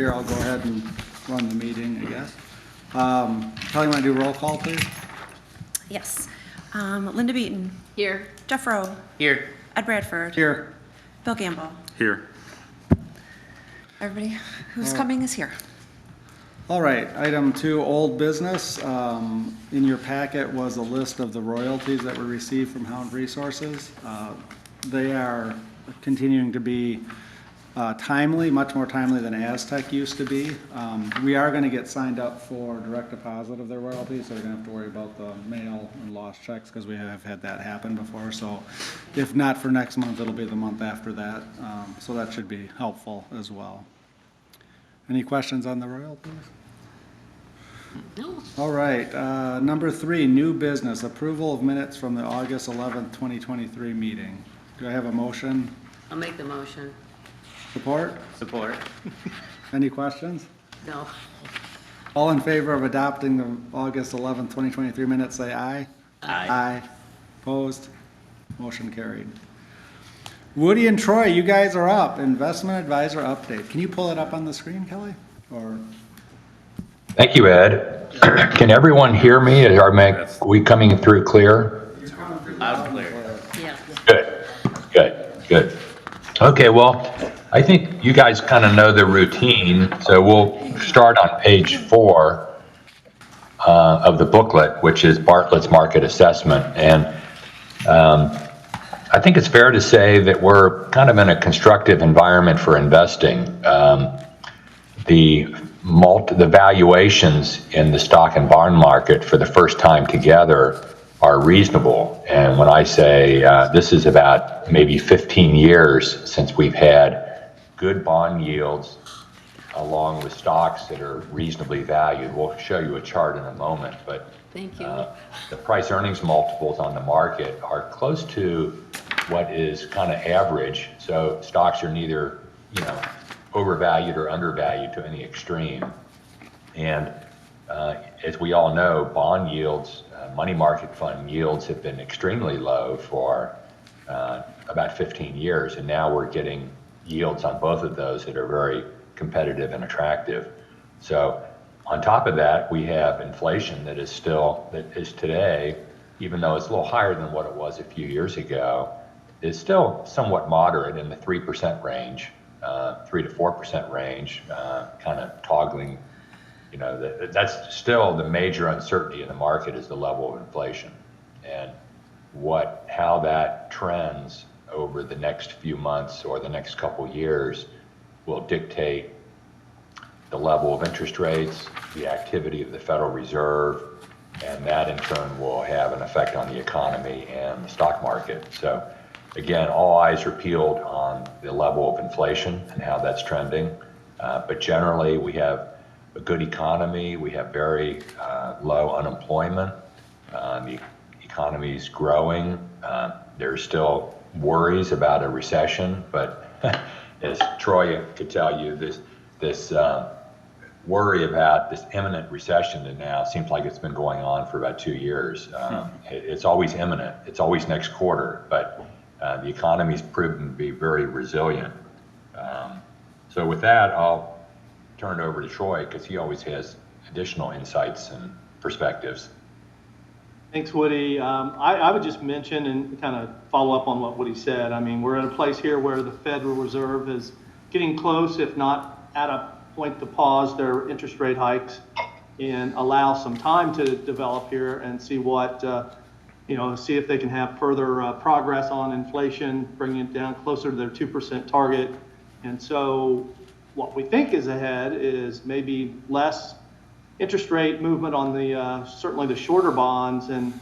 here, I'll go ahead and run the meeting, I guess. Kelly, want to do roll call, please? Yes. Linda Beaton. Here. Jeff Rowe. Here. Ed Bradford. Here. Bill Gamble. Here. Everybody who's coming is here. All right, item 2, old business. In your packet was a list of the royalties that were received from Hound Resources. They are continuing to be timely, much more timely than Aztec used to be. We are going to get signed up for direct deposit of their royalties, so we're going to have to worry about the mail and lost checks because we have had that happen before. So if not for next month, it'll be the month after that. So that should be helpful as well. Any questions on the royalties? No. All right, number 3, new business, approval of minutes from the August 11th, 2023 meeting. Do I have a motion? I'll make the motion. Support? Support. Any questions? No. All in favor of adopting the August 11th, 2023 minutes, say aye. Aye. Aye. Opposed? Motion carried. Woody and Troy, you guys are up. Investment advisor update. Can you pull it up on the screen, Kelly? Or Thank you, Ed. Can everyone hear me? Are we coming through clear? Loud and clear. Yeah. Good. Okay, well, I think you guys kind of know the routine, so we'll start on page 4 of the booklet, which is Bartlett's Market Assessment. And I think it's fair to say that we're kind of in a constructive environment for investing. The valuations in the stock and bond market for the first time together are reasonable. And when I say this is about maybe 15 years since we've had good bond yields along with stocks that are reasonably valued. We'll show you a chart in a moment, but Thank you. the price earnings multiples on the market are close to what is kind of average. So stocks are neither, overvalued or undervalued to any extreme. And as we all know, bond yields, money market fund yields have been extremely low for about 15 years. And now we're getting yields on both of those that are very competitive and attractive. So on top of that, we have inflation that is today, even though it's a little higher than what it was a few years ago, is still somewhat moderate in the 3% range, 3 to 4% range, kind of toggling. That's still the major uncertainty in the market is the level of inflation, and how that trends over the next few months or the next couple years will dictate the level of interest rates, the activity of the Federal Reserve, and that in turn will have an effect on the economy and the stock market. So again, all eyes are peeled on the level of inflation and how that's trending. But generally, we have a good economy. We have very low unemployment. The economy is growing. There's still worries about a recession, but as Troy could tell you, this worry about this imminent recession that now seems like it's been going on for about 2 years. It's always imminent. It's always next quarter, but the economy's proven to be very resilient. So with that, I'll turn it over to Troy because he always has additional insights and perspectives. Thanks, Woody. I would just mention and kind of follow up on what Woody said. I mean, we're at a place here where the Federal Reserve is getting close, if not at a point to pause their interest rate hikes and allow some time to develop here and see what, see if they can have further progress on inflation, bringing it down closer to their 2% target. And so what we think is ahead is maybe less interest rate movement on the certainly the shorter bonds, and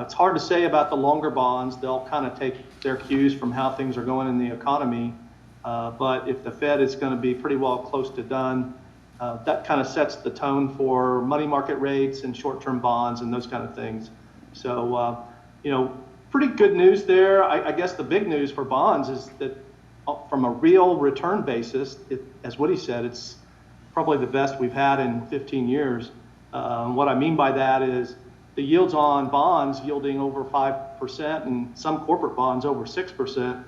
it's hard to say about the longer bonds. They'll kind of take their cues from how things are going in the economy. But if the Fed is going to be pretty well close to done, that kind of sets the tone for money market rates and short-term bonds and those kind of things. So, pretty good news there. I guess the big news for bonds is that from a real return basis, as Woody said, it's probably the best we've had in 15 years. What I mean by that is the yields on bonds yielding over 5% and some corporate bonds over 6%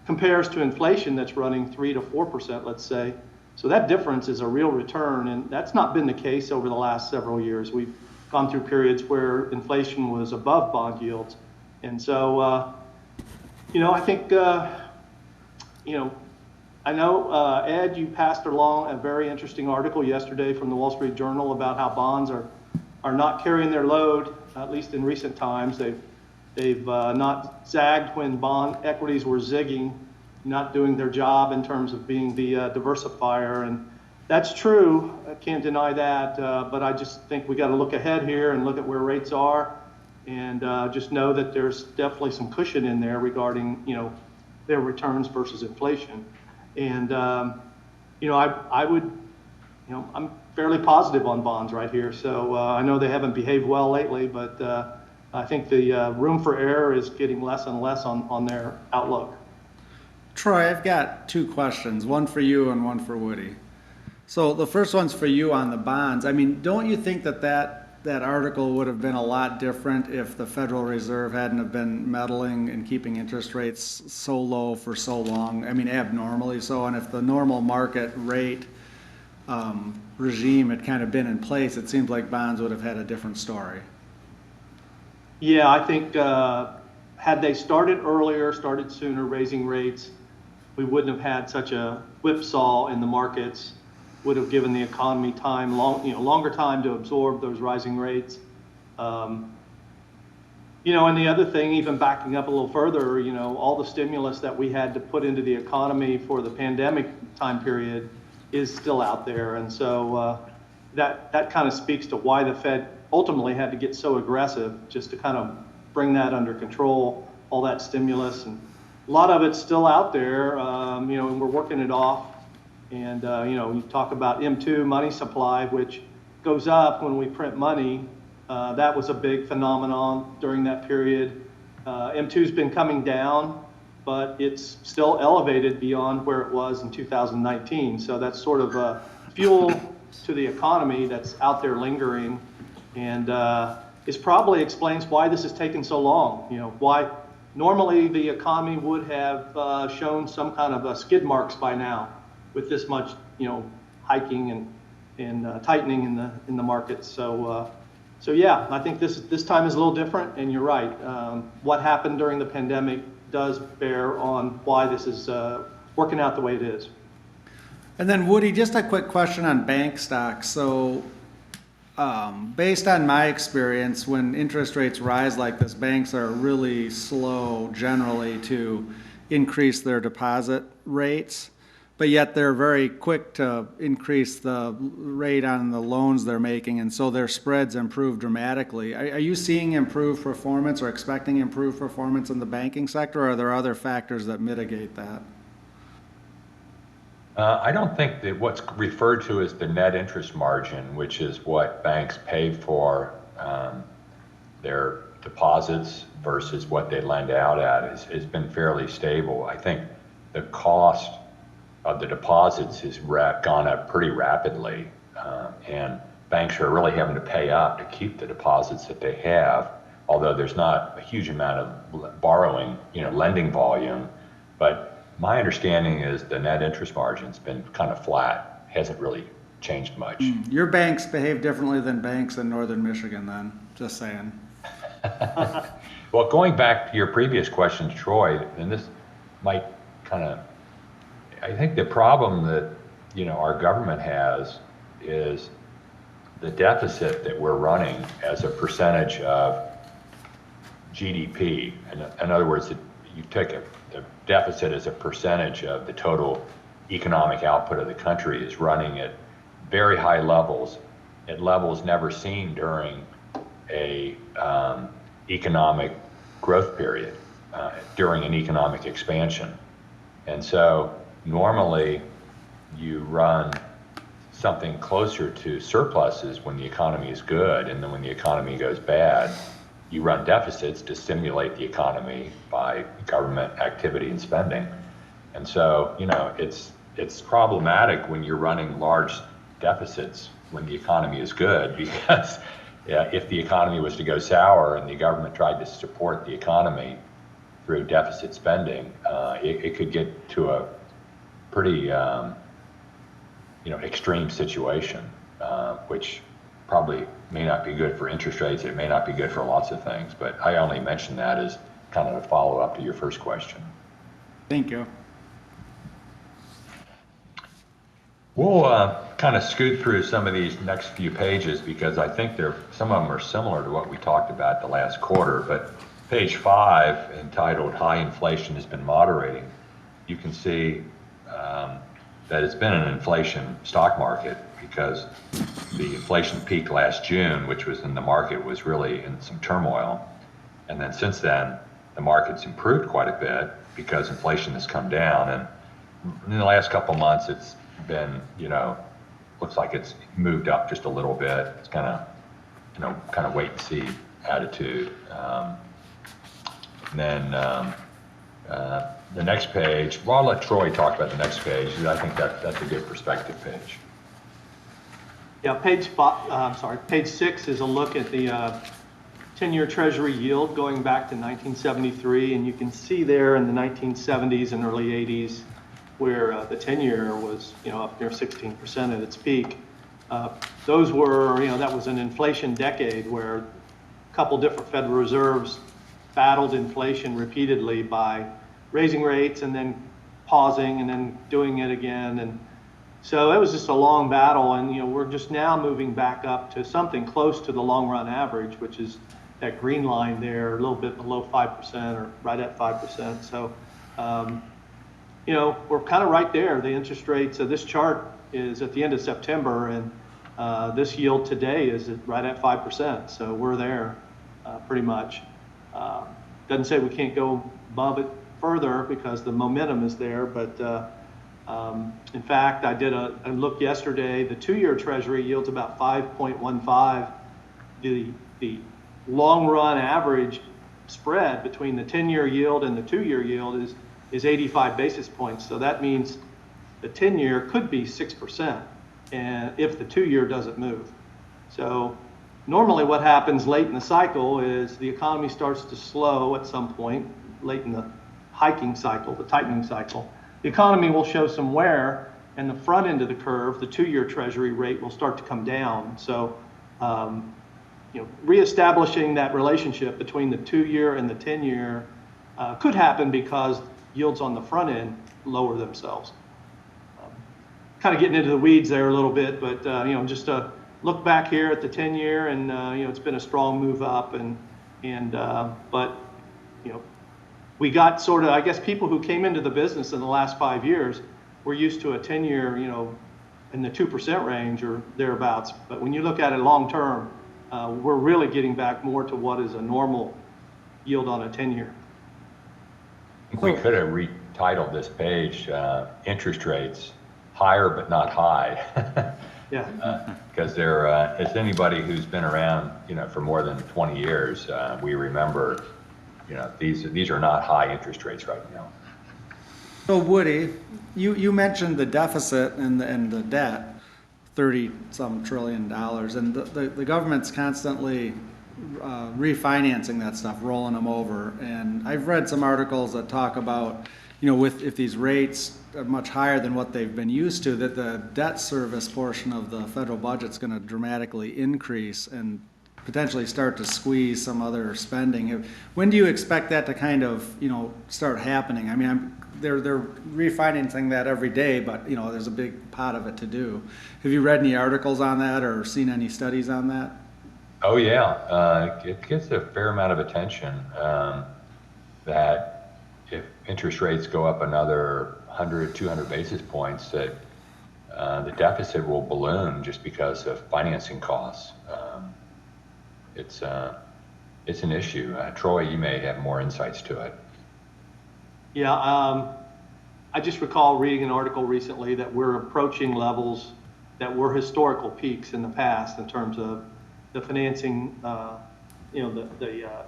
compares to inflation that's running 3 to 4%, let's say. So that difference is a real return, and that's not been the case over the last several years. We've gone through periods where inflation was above bond yields. And so, I think, I know, Ed, you passed along a very interesting article yesterday from the Wall Street Journal about how bonds are not carrying their load, at least in recent times. They've not zagged when bond equities were zigging, not doing their job in terms of being the diversifier. And that's true. I can't deny that. But I just think we got to look ahead here and look at where rates are, and just know that there's definitely some cushion in there regarding, their returns versus inflation. And, I would, I'm fairly positive on bonds right here. So I know they haven't behaved well lately, but I think the room for error is getting less and less on their outlook. Troy, I've got two questions, one for you and one for Woody. So the first one's for you on the bonds. I mean, don't you think that article would have been a lot different if the Federal Reserve hadn't have been meddling and keeping interest rates so low for so long? I mean, abnormally so. And if the normal market rate regime had kind of been in place, it seems like bonds would have had a different story. Yeah, I think had they started earlier, started sooner, raising rates, we wouldn't have had such a whipsaw in the markets. Would have given the economy time, longer time to absorb those rising rates. And the other thing, even backing up a little further, all the stimulus that we had to put into the economy for the pandemic time period is still out there. And so that kind of speaks to why the Fed ultimately had to get so aggressive, just to kind of bring that under control, all that stimulus. And a lot of it's still out there, and we're working it off. And, you talk about M2 money supply, which goes up when we print money. That was a big phenomenon during that period. M2's been coming down, but it's still elevated beyond where it was in 2019. So that's sort of a fuel to the economy that's out there lingering. And it probably explains why this has taken so long. Why normally the economy would have shown some kind of skid marks by now, with this much, hiking and tightening in the markets. So yeah, I think this time is a little different. And you're right. What happened during the pandemic does bear on why this is working out the way it is. And then Woody, just a quick question on bank stocks. So based on my experience, when interest rates rise like this, banks are really slow generally to increase their deposit rates. But yet they're very quick to increase the rate on the loans they're making, and so their spreads improve dramatically. Are you seeing improved performance or expecting improved performance in the banking sector, or are there other factors that mitigate that? I don't think that what's referred to as the net interest margin, which is what banks pay for their deposits versus what they lend out at, has been fairly stable. I think the cost of the deposits has gone up pretty rapidly, and banks are really having to pay up to keep the deposits that they have, although there's not a huge amount of borrowing, lending volume. But my understanding is the net interest margin's been kind of flat, hasn't really changed much. Your banks behave differently than banks in northern Michigan then, just saying. Well, going back to your previous question, Troy, and this might kind of, I think the problem that, our government has is the deficit that we're running as a percentage of GDP. And in other words, you take the deficit as a percentage of the total economic output of the country is running at very high levels, at levels never seen during a economic growth period, during an economic expansion. And so normally you run something closer to surpluses when the economy is good, and then when the economy goes bad, you run deficits to stimulate the economy by government activity and spending. And so, it's problematic when you're running large deficits when the economy is good, because if the economy was to go sour and the government tried to support the economy through deficit spending, it could get to a pretty extreme situation, which probably may not be good for interest rates. It may not be good for lots of things, but I only mention that as kind of a follow-up to your first question. Thank you. We'll kind of scoot through some of these next few pages because I think some of them are similar to what we talked about the last quarter. But page 5, entitled "High Inflation Has Been Moderating," you can see that it's been an inflation stock market because the inflation peaked last June, which was when the market was really in some turmoil. And then since then, the market's improved quite a bit because inflation has come down. And in the last couple of months, it's been, looks like it's moved up just a little bit. It's kind of wait and see attitude. And then the next page, well, I'll let Troy talk about the next page. I think that's a good perspective page. Yeah, page 6 is a look at the 10-year Treasury yield going back to 1973, and you can see there in the 1970s and early 80s where the 10-year was, up near 16% at its peak. Those were, that was an inflation decade where a couple different Federal Reserves battled inflation repeatedly by raising rates and then pausing and then doing it again. And so it was just a long battle, and we're just now moving back up to something close to the long run average, which is that green line there, a little bit below 5% or right at 5%. So, we're kind of right there. The interest rates, this chart is at the end of September, and this yield today is right at 5%. So we're there pretty much. Doesn't say we can't go above it further because the momentum is there, but in fact, I did a look yesterday. The 2-year Treasury yields about 5.15. The long run average spread between the 10-year yield and the 2-year yield is 85 basis points. So that means the 10-year could be 6%, and if the 2-year doesn't move. So normally what happens late in the cycle is the economy starts to slow at some point, late in the hiking cycle, the tightening cycle. The economy will show some wear, and the front end of the curve, the 2-year Treasury rate, will start to come down. So, reestablishing that relationship between the 2-year and the 10-year could happen because yields on the front end lower themselves. Kind of getting into the weeds there a little bit, but just to look back here at the 10-year, and it's been a strong move up, but we got sort of, I guess, people who came into the business in the last 5 years were used to a 10-year, in the 2% range or thereabouts. But when you look at it long term, we're really getting back more to what is a normal yield on a 10-year. We could have retitled this page, "Interest Rates Higher but Not High." Yeah. Because as anybody who's been around, for more than 20 years, we remember, these are not high interest rates right now. So Woody, you mentioned the deficit and the debt, 30-some trillion dollars, and the government's constantly refinancing that stuff, rolling them over. And I've read some articles that talk about, if these rates are much higher than what they've been used to, that the debt service portion of the federal budget's going to dramatically increase and potentially start to squeeze some other spending. When do you expect that to kind of, start happening? I mean, they're refinancing that every day, but there's a big pot of it to do. Have you read any articles on that or seen any studies on that? Oh yeah, it gets a fair amount of attention that if interest rates go up another 100, 200 basis points, that the deficit will balloon just because of financing costs. It's an issue. Troy, you may have more insights to it. Yeah, I just recall reading an article recently that we're approaching levels that were historical peaks in the past in terms of the financing, the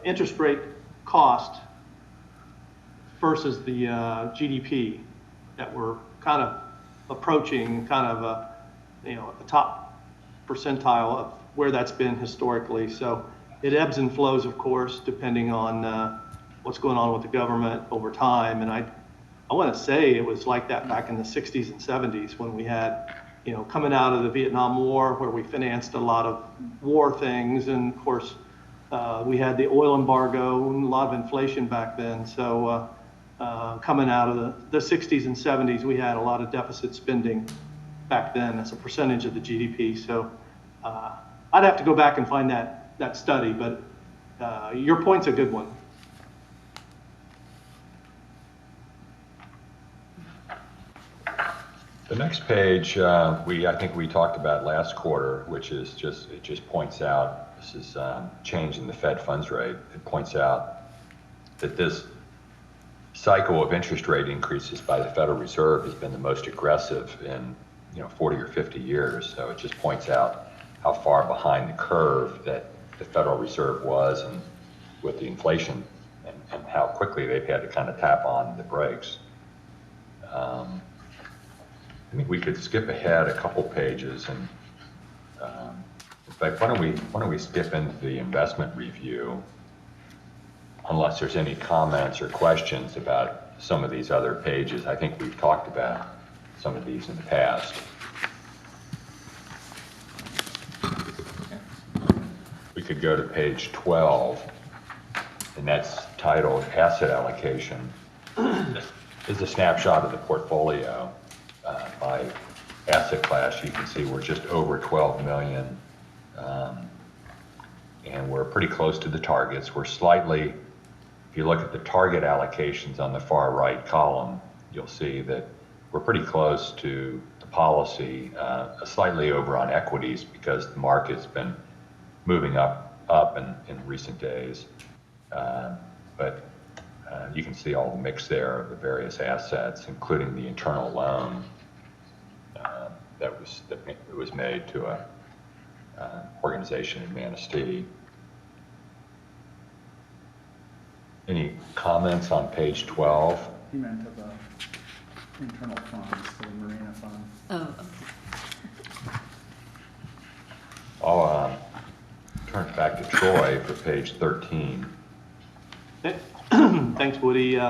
interest rate cost versus the GDP, that we're kind of approaching kind of a top percentile of where that's been historically. So it ebbs and flows, of course, depending on what's going on with the government over time. And I want to say it was like that back in the 60s and 70s when we had coming out of the Vietnam War, where we financed a lot of war things, and of course, we had the oil embargo and a lot of inflation back then. So coming out of the 60s and 70s, we had a lot of deficit spending back then as a percentage of the GDP. So I'd have to go back and find that study, but your point's a good one. The next page, I think we talked about last quarter, which is it just points out, this is change in the Fed funds rate. It points out that this cycle of interest rate increases by the Federal Reserve has been the most aggressive in 40 or 50 years. So it just points out how far behind the curve that the Federal Reserve was, and with the inflation, and how quickly they've had to kind of tap on the brakes. I think we could skip ahead a couple pages, and in fact, why don't we skip into the investment review, unless there's any comments or questions about some of these other pages. I think we've talked about some of these in the past. We could go to page 12, and that's titled Asset Allocation. This is a snapshot of the portfolio. By asset class, you can see we're just over 12 million, and we're pretty close to the targets. We're slightly, if you look at the target allocations on the far right column, you'll see that we're pretty close to the policy, slightly over on equities because the market's been moving up in recent days. But you can see all the mix there of the various assets, including the internal loan that was made to a organization in Manistee. Any comments on page 12? He meant to the internal funds, to the marina fund. Oh, okay. I'll turn it back to Troy for page 13. Thanks, Woody.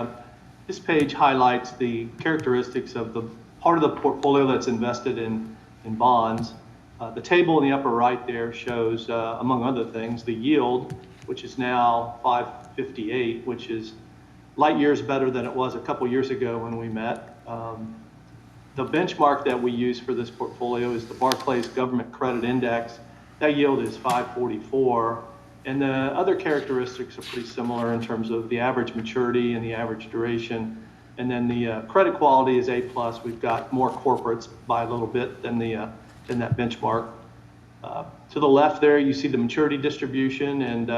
This page highlights the characteristics of the part of the portfolio that's invested in bonds. The table in the upper right there shows, among other things, the yield, which is now 5.58, which is light years better than it was a couple years ago when we met. The benchmark that we use for this portfolio is the Barclays Government Credit Index. That yield is 5.44. And the other characteristics are pretty similar in terms of the average maturity and the average duration. And then the credit quality is A+. We've got more corporates by a little bit than that benchmark. To the left there, you see the maturity distribution. And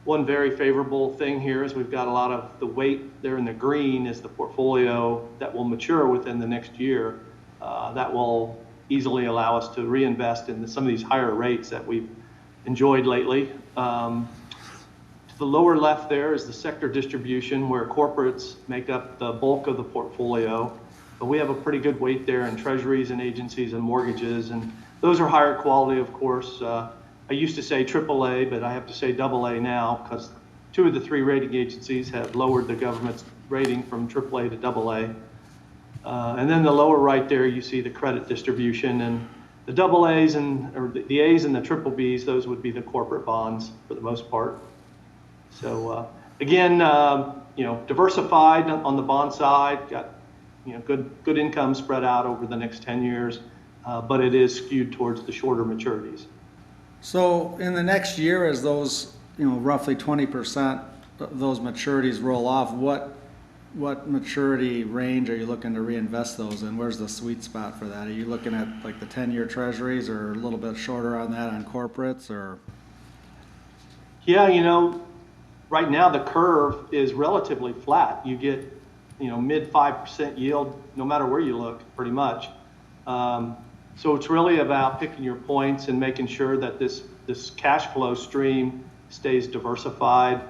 one very favorable thing here is we've got a lot of the weight there in the green is the portfolio that will mature within the next year. That will easily allow us to reinvest in some of these higher rates that we've enjoyed lately. To the lower left there is the sector distribution, where corporates make up the bulk of the portfolio. But we have a pretty good weight there in treasuries and agencies and mortgages, and those are higher quality, of course. I used to say AAA, but I have to say AA now, because 2 of the 3 rating agencies have lowered the government's rating from AAA to AA. And then the lower right there, you see the credit distribution, and the AA's or the A's and the BBB's, those would be the corporate bonds for the most part. So again, diversified on the bond side, got good income spread out over the next 10 years, but it is skewed towards the shorter maturities. So in the next year, as those, roughly 20% of those maturities roll off, what maturity range are you looking to reinvest those in? Where's the sweet spot for that? Are you looking at like the 10-year treasuries, or a little bit shorter on that on corporates, or? Yeah, right now the curve is relatively flat. You get, mid 5% yield no matter where you look, pretty much. So it's really about picking your points and making sure that this cash flow stream stays diversified.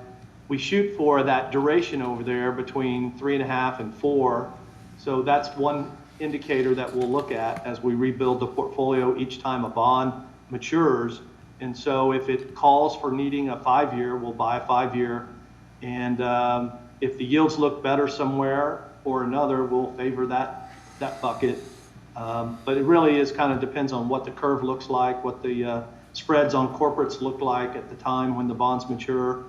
We shoot for that duration over there between 3.5 and 4. So that's one indicator that we'll look at as we rebuild the portfolio each time a bond matures. And so if it calls for needing a 5-year, we'll buy a 5-year. And if the yields look better somewhere or another, we'll favor that bucket. But it really is kind of depends on what the curve looks like, what the spreads on corporates look like at the time when the bonds mature.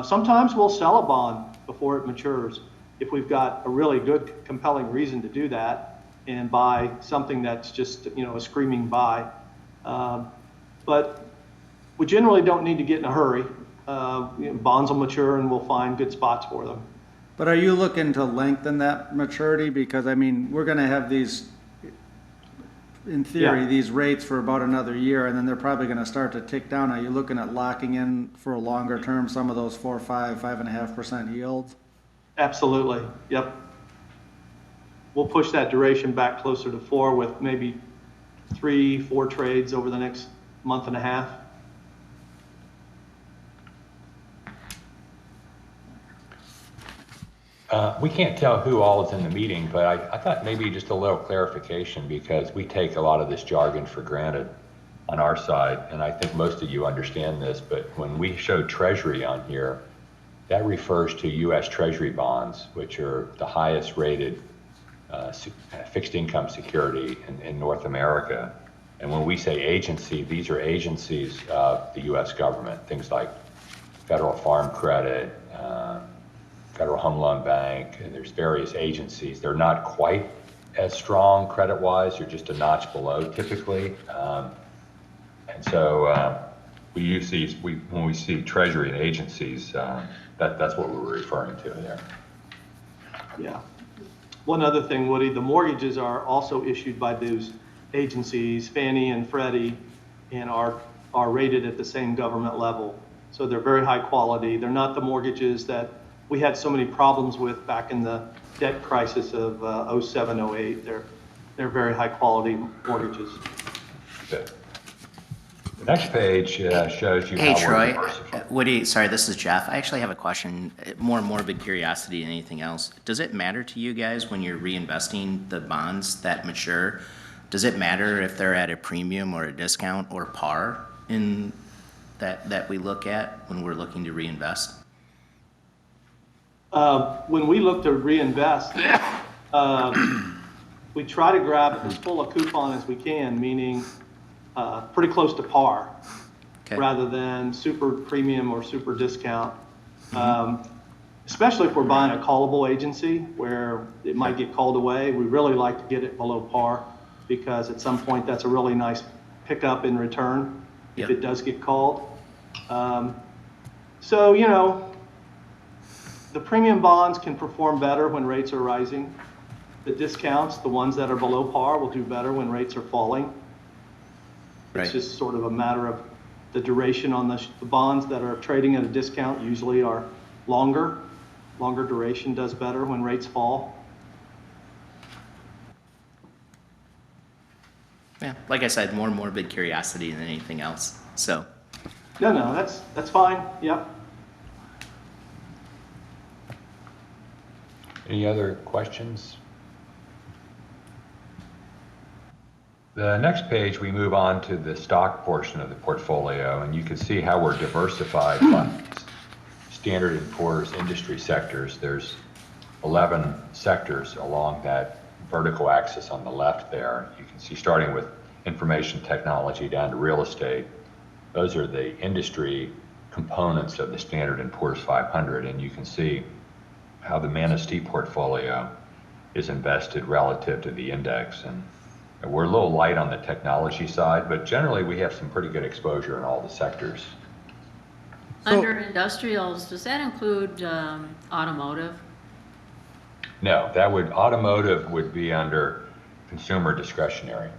Sometimes we'll sell a bond before it matures if we've got a really good, compelling reason to do that and buy something that's just, a screaming buy. But we generally don't need to get in a hurry. Bonds will mature and we'll find good spots for them. But are you looking to lengthen that maturity? Because, I mean, we're gonna have these, in theory, Yeah. these rates for about another year, and then they're probably gonna start to tick down. Are you looking at locking in for a longer term, some of those 4, 5, 5.5% yields? Absolutely. Yep. We'll push that duration back closer to 4 with maybe 3, 4 trades over the next month and a half. We can't tell who all is in the meeting, but I thought maybe just a little clarification, because we take a lot of this jargon for granted on our side, and I think most of you understand this, but when we show Treasury on here, that refers to U.S. Treasury bonds, which are the highest rated fixed income security in North America. And when we say agency, these are agencies of the U.S. government, things like Federal Farm Credit, Federal Home Loan Bank, and there's various agencies. They're not quite as strong credit-wise. They're just a notch below typically. And so we use these, when we see Treasury and agencies, that's what we're referring to there. Yeah. One other thing, Woody, the mortgages are also issued by those agencies, Fannie and Freddie, and are rated at the same government level. So they're very high quality. They're not the mortgages that we had so many problems with back in the debt crisis of 07, 08. They're very high quality mortgages. Good. The next page shows you Hey, how we're Troy. diversified. Woody, sorry, this is Jeff. I actually have a question, more morbid curiosity than anything else. Does it matter to you guys when you're reinvesting the bonds that mature? Does it matter if they're at a premium or a discount or par in that we look at when we're looking to reinvest? When we look to reinvest, we try to grab as full a coupon as we can, meaning pretty close to par, Okay. rather than super premium or super discount. Especially if we're buying a callable agency where it might get called away. We really like to get it below par because at some point that's a really nice pickup in return if Yep. it does get called. So, the premium bonds can perform better when rates are rising. The discounts, the ones that are below par, will do better when rates are falling. Right. It's just sort of a matter of the duration on the bonds that are trading at a discount usually are longer. Longer duration does better when rates fall. Yeah, like I said, more morbid curiosity than anything else. So, No, that's fine. Yep. Any other questions? The next page, we move on to the stock portion of the portfolio, and you can see how we're diversified by Standard & Poor's industry sectors. There's 11 sectors along that vertical axis on the left there. You can see starting with information technology down to real estate. Those are the industry components of the Standard & Poor's 500, and you can see how the Manistee portfolio is invested relative to the index. And we're a little light on the technology side, but generally we have some pretty good exposure in all the sectors. Under industrials, does that include automotive? No, automotive would be under consumer discretionary.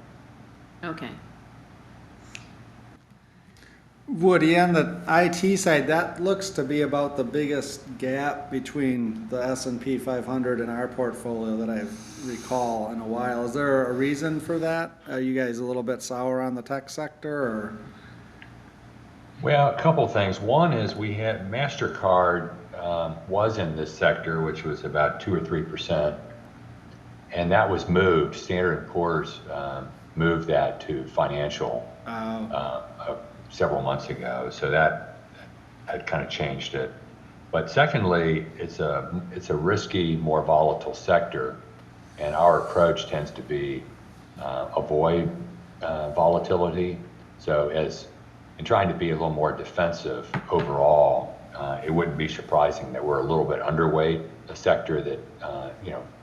Okay. Woody, on the IT side, that looks to be about the biggest gap between the S&P 500 and our portfolio that I recall in a while. Is there a reason for that? Are you guys a little bit sour on the tech sector, or? Well, a couple things. One is we had MasterCard was in this sector, which was about 2 or 3%, and that was moved. Standard & Poor's moved that to financial several months ago, so that had kind of changed it. But secondly, it's a risky, more volatile sector, and our approach tends to be avoid volatility. So in trying to be a little more defensive overall, it wouldn't be surprising that we're a little bit underweight a sector that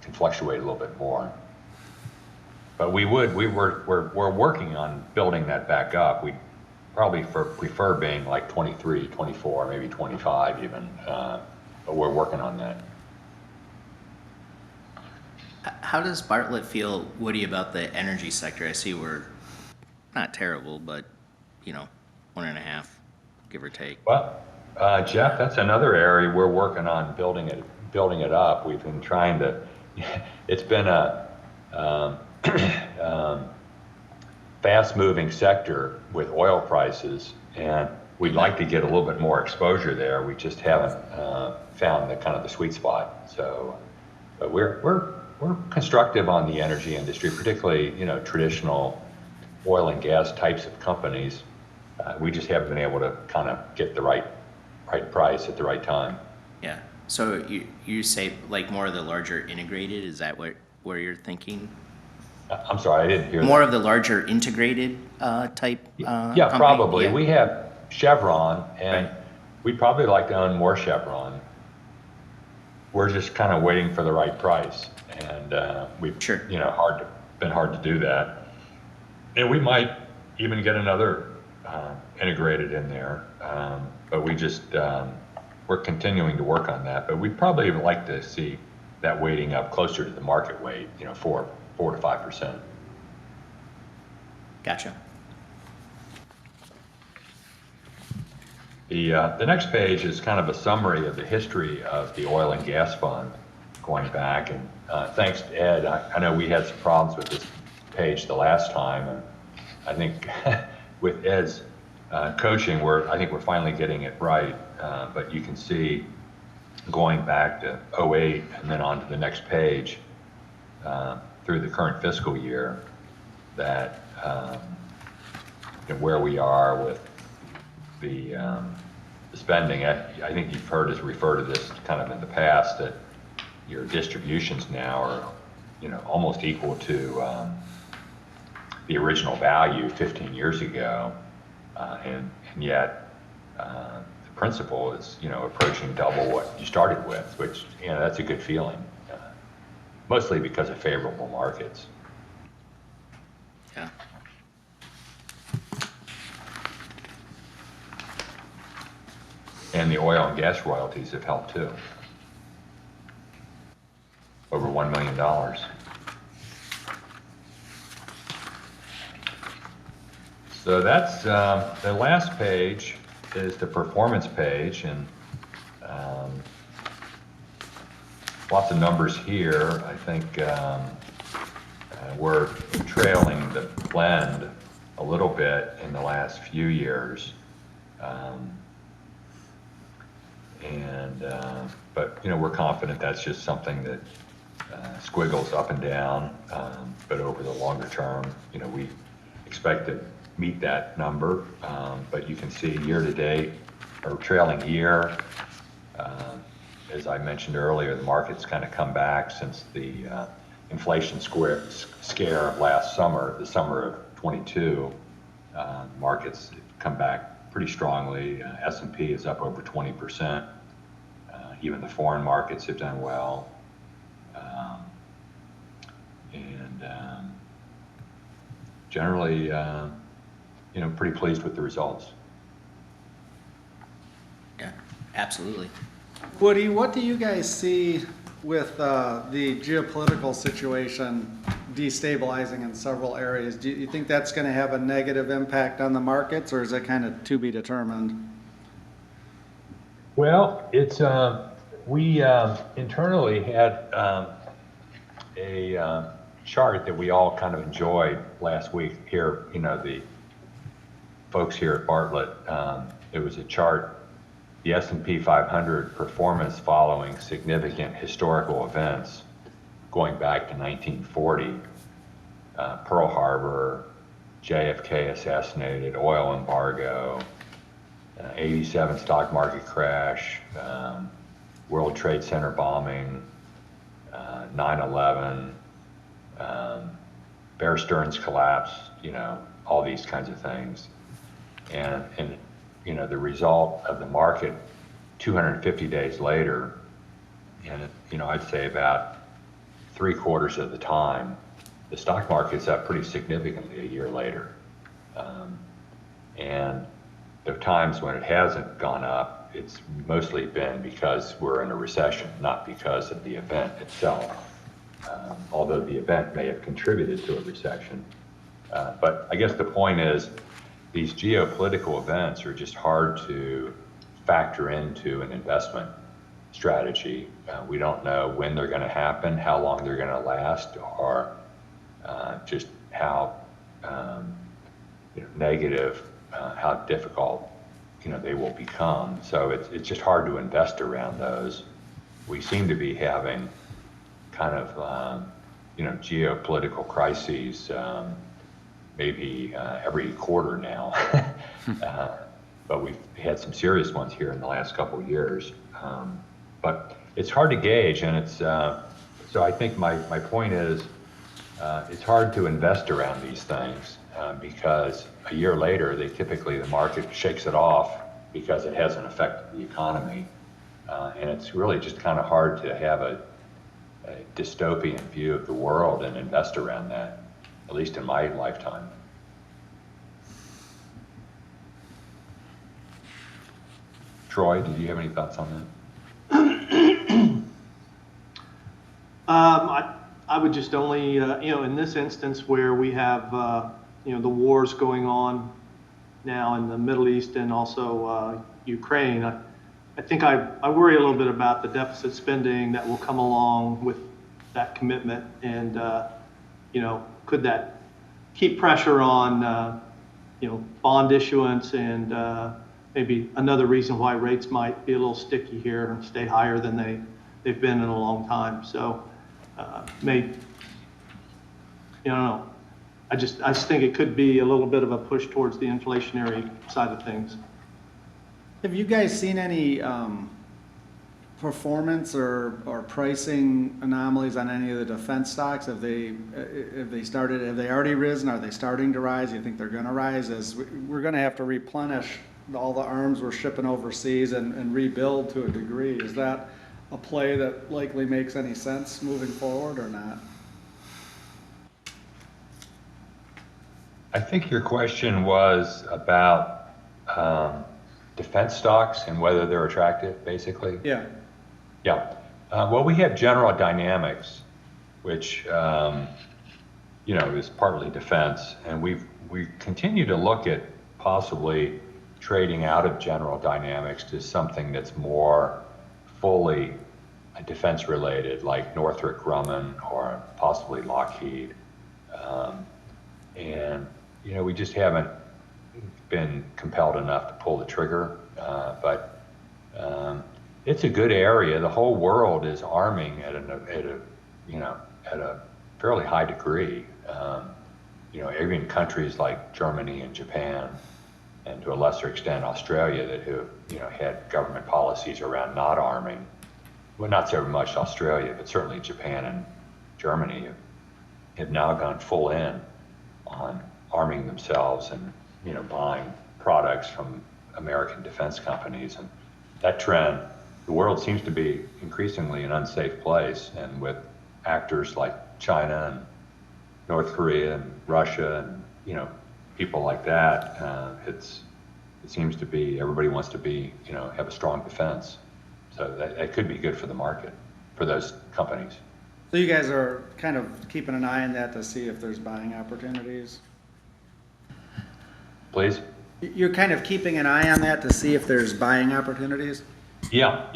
can fluctuate a little bit more. But we're working on building that back up. We probably prefer being like 23, 24, maybe 25 even, but we're working on that. How does Bartlett feel, Woody, about the energy sector? I see we're not terrible, but 1.5, give or take. Well, Jeff, that's another area we're working on building it up. We've been trying to. It's been a fast-moving sector with oil prices, and we'd like to get a little bit more exposure there. We just haven't found the sweet spot. So, but we're constructive on the energy industry, particularly traditional oil and gas types of companies. We just haven't been able to kind of get the right price at the right time. Yeah. So you say like more of the larger integrated? Is that where you're thinking? I'm sorry, I didn't hear More that. of the larger integrated type. Yeah, company? probably. Yeah. We have Chevron, and Right. we'd probably like to own more Chevron. We're just kind of waiting for the right price, and we've Sure. been hard to do that. And we might even get another integrated in there, but we're continuing to work on that. But we'd probably like to see that weighting up closer to the market weight, 4 to 5%. Gotcha. The next page is kind of a summary of the history of the oil and gas fund going back. And thanks to Ed, I know we had some problems with this page the last time. And I think with Ed's coaching, I think we're finally getting it right. But you can see going back to 08 and then on to the next page through the current fiscal year that where we are with the spending. I think you've heard us refer to this kind of in the past, that your distributions now are almost equal to the original value 15 years ago, and yet the principal is approaching double what you started with, which that's a good feeling, mostly because of favorable markets. Yeah. And the oil and gas royalties have helped too. Over $1 million. So that's the last page is the performance page, and lots of numbers here. I think we're trailing the blend a little bit in the last few years. But we're confident that's just something that squiggles up and down. But over the longer term, we expect to meet that number. But you can see year to date or trailing year, as I mentioned earlier, the market's kind of come back since the inflation scare of last summer, the summer of 22. Markets have come back pretty strongly. S&P is up over 20%. Even the foreign markets have done well. Generally, pretty pleased with the results. Yeah. Absolutely. Woody, what do you guys see with the geopolitical situation destabilizing in several areas? Do you think that's going to have a negative impact on the markets, or is it kind of to be determined? Well, it's we internally had a chart that we all kind of enjoyed last week here. The folks here at Bartlett. It was a chart, the S&P 500 performance following significant historical events going back to 1940, Pearl Harbor, JFK assassinated, oil embargo, 87 stock market crash, World Trade Center bombing, 9/11, Bear Stearns collapse, all these kinds of things. And the result of the market 250 days later, and I'd say about 3/4 of the time, the stock market's up pretty significantly a year later. And the times when it hasn't gone up, it's mostly been because we're in a recession, not because of the event itself. Although the event may have contributed to a recession. But I guess the point is, these geopolitical events are just hard to factor into an investment strategy. We don't know when they're going to happen, how long they're going to last, or just how negative, how difficult they will become. So it's just hard to invest around those. We seem to be having kind of geopolitical crises maybe every quarter now. But we've had some serious ones here in the last couple of years. But it's hard to gauge, and it's so I think my point is it's hard to invest around these things because a year later the market shakes it off because it hasn't affected the economy, and it's really just kind of hard to have a dystopian view of the world and invest around that, at least in my lifetime. Troy, did you have any thoughts on that? I would just only, in this instance where we have, the wars going on now in the Middle East and also Ukraine, I think I worry a little bit about the deficit spending that will come along with that commitment, and could that keep pressure on bond issuance, and maybe another reason why rates might be a little sticky here and stay higher than they've been in a long time. So I don't know. I just think it could be a little bit of a push towards the inflationary side of things. Have you guys seen any performance or pricing anomalies on any of the defense stocks? Have they already risen? Are they starting to rise? Do you think they're going to rise? As we're going to have to replenish all the arms we're shipping overseas and rebuild to a degree. Is that a play that likely makes any sense moving forward or not? I think your question was about defense stocks and whether they're attractive, basically. Yeah. Yeah. Well, we have General Dynamics, which is partly defense, and we continue to look at possibly trading out of General Dynamics to something that's more fully defense related, like Northrop Grumman or possibly Lockheed. And we just haven't been compelled enough to pull the trigger, but it's a good area. The whole world is arming at a fairly high degree. Even countries like Germany and Japan, and to a lesser extent Australia, that have had government policies around not arming. Well, not so much Australia, but certainly Japan and Germany have now gone full in on arming themselves and buying products from American defense companies. And that trend, the world seems to be increasingly an unsafe place, and with actors like China and North Korea and Russia and people like that, it seems to be everybody wants to be have a strong defense. So that could be good for the market, for those companies. So you guys are kind of keeping an eye on that to see if there's buying opportunities? Please? You're kind of keeping an eye on that to see if there's buying opportunities? Yeah.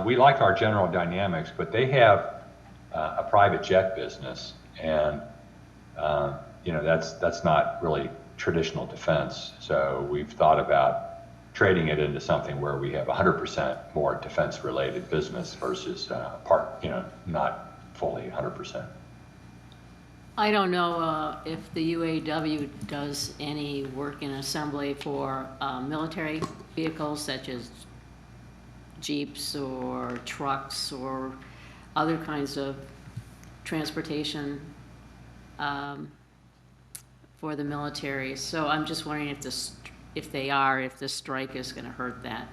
We like our General Dynamics, but they have a private jet business, and that's not really traditional defense. So we've thought about trading it into something where we have 100% more defense-related business versus not fully 100%. I don't know if the UAW does any work in assembly for military vehicles such as Jeeps or trucks or other kinds of transportation for the military. So I'm just wondering if if the strike is gonna hurt that.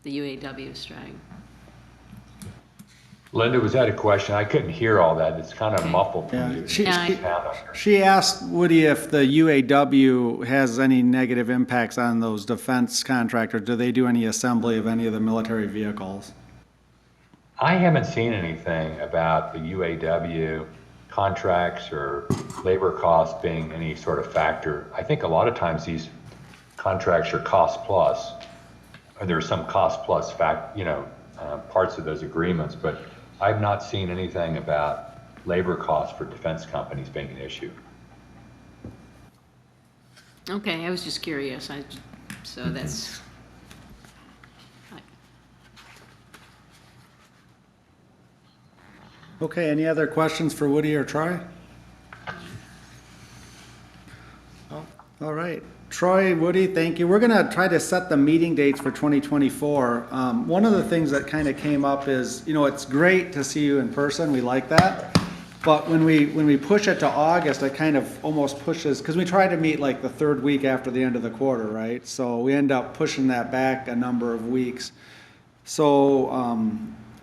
The UAW strike. Linda, was that a question? I couldn't hear all that. It's kind of muffled from you. She asked Woody if the UAW has any negative impacts on those defense contractors. Do they do any assembly of any of the military vehicles? I haven't seen anything about the UAW contracts or labor costs being any sort of factor. I think a lot of times these contracts are cost plus, or there's some cost plus parts of those agreements, but I've not seen anything about labor costs for defense companies being an issue. Okay, I was just curious. So that's. Okay, any other questions for Woody or Troy? All right. Troy, Woody, thank you. We're going to try to set the meeting dates for 2024. One of the things that kind of came up is, it's great to see you in person. We like that. But when we push it to August, it kind of almost pushes, because we try to meet like the third week after the end of the quarter, right? So we end up pushing that back a number of weeks. So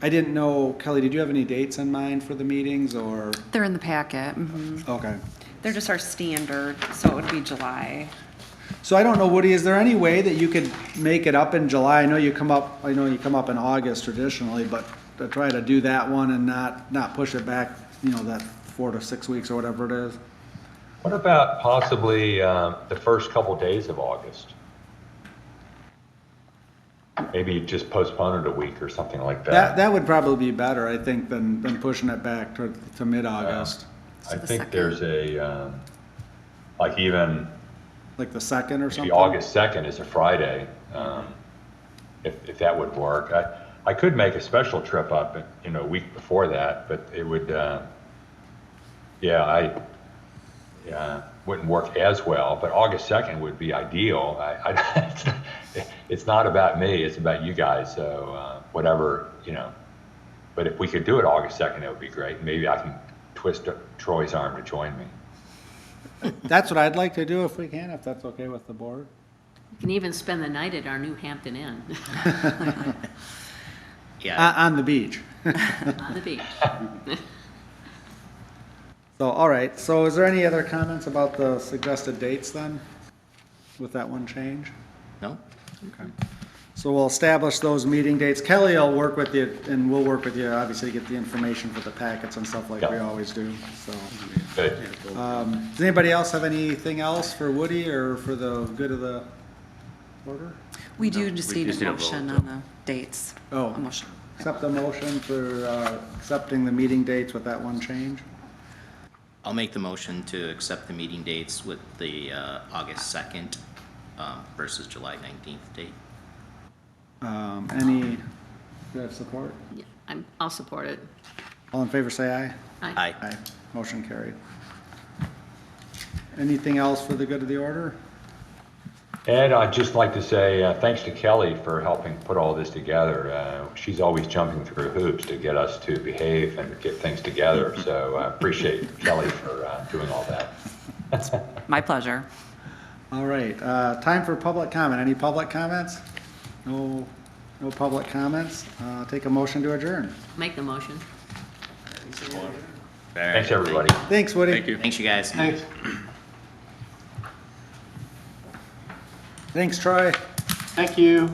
I didn't know, Kelly, did you have any dates in mind for the meetings or? They're in the packet. Mhm. Okay. They're just our standard, so it would be July. So I don't know, Woody, is there any way that you could make it up in July? I know you come up in August traditionally, but to try to do that one and not push it back, that 4 to 6 weeks or whatever it is. What about possibly the first couple days of August? Maybe just postpone it a week or something like that. That would probably be better, I think, than pushing it back to mid-August. So I the think second. there's a, like even Like the 2nd or something? the August 2nd is a Friday, if that would work. I could make a special trip up, a week before that, but it would, wouldn't work as well, but August 2nd would be ideal. It's not about me, it's about you guys, so whatever, but if we could do it August 2nd, it would be great. Maybe I can twist Troy's arm to join me. That's what I'd like to do if we can, if that's okay with the board. You can even spend the night at our New Hampton Inn Yeah, On the beach. on the beach. So, all right, so is there any other comments about the suggested dates then, with that one change? no? Okay. So we'll establish those meeting dates. Kelly will work with you, and we'll work with you, obviously, to get the information for the packets and stuff like we Yeah. always do, so. Good. Does anybody else have anything else for Woody or for the good of the order? We do just need a motion on the dates. Oh. A motion. Accept the motion for accepting the meeting dates with that one change? I'll make the motion to accept the meeting dates with the August 2nd versus July 19th date. Any, do you have support? Yeah, I'll support it. All in favor, say aye. Aye. Aye. Motion carried. Anything else for the good of the order? Ed, I'd just like to say thanks to Kelly for helping put all this together. She's always jumping through hoops to get us to behave and get things together, so I appreciate Kelly for doing all that. My pleasure. All right, time for public comment. Any public comments? No public comments. Take a motion to adjourn. Make the motion. Thanks, everybody. Thanks, Woody. Thank you. Thanks, you guys. Thanks. Thanks, Troy. Thank you.